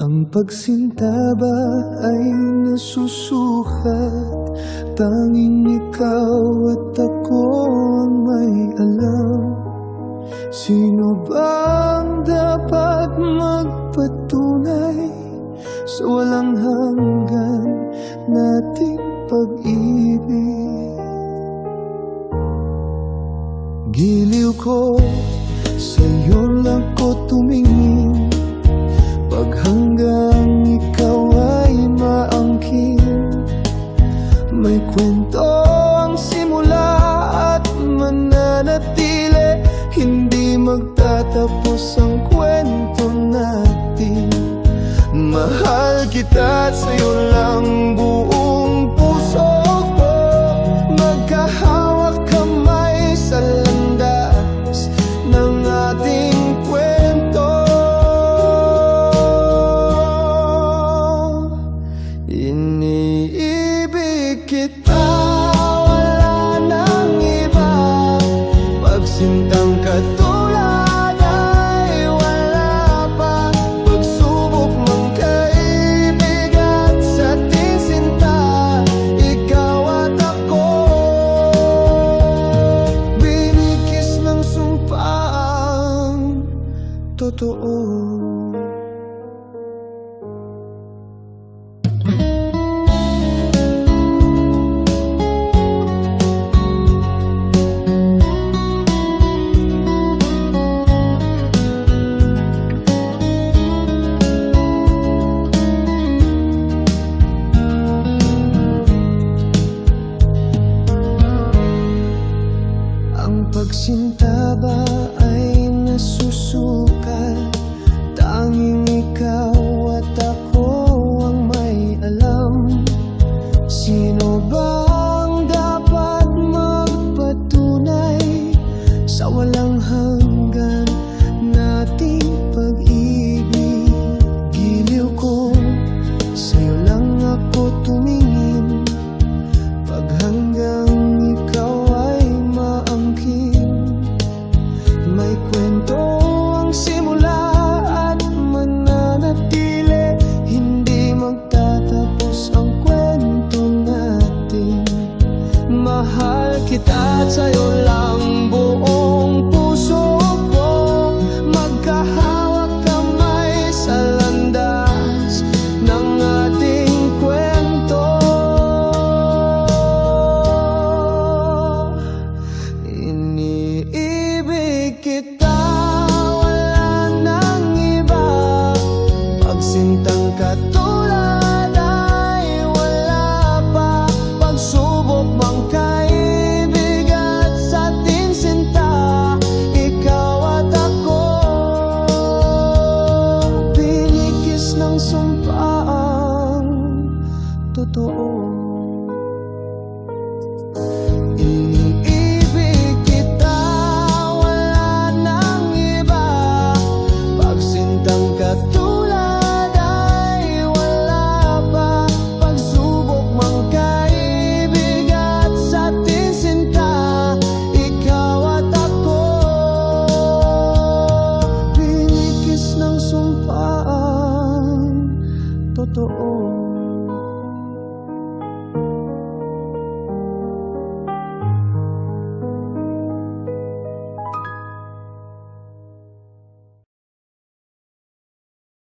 Ang pagsinta ba ay nasusukat? Tanging ikaw at ako ang may alam. Sino bang dapat magpatunay sa walang hanggan nating pag-ibig? Giliw ko, sa'yo lang ko tumingin pag hanggang ikaw ay maangkin. May kwento ang simula at mananatili, hindi magtatapos ang kwento natin. Mahal kita at sa'yo lang buong puso ko, magkahawak kamay sa landas ng ating kwento. Iniibig kita, wala nang iba. Pagsintang katulad ay wala pa. Pagsubok mang kaibigan sa ating sinta, ikaw at ako. Binikis ng sumpaang totoo. Ang pagsinta ba ay nasusukat? Tanging ikaw at ako ang may alam. Sino bang dapat magpatunay sa walang hanggan nating pag-ibig? Giliw ko, sa'yo lang ako tumingin pag hanggang ikaw ay maangkin. May kwento ang simula at mananatili, hindi magtatapos ang kwento natin. Mahal kita at sa'yo lang buong puso ko, magkahawak kamay sa landas ng ating kwento. Iniibig kita, wala nang iba. Pagsintang katulad ay wala pa. Pagsubok mang kaibigan sa ating sinta, ikaw at ako. Binikis ng sumpaang totoo.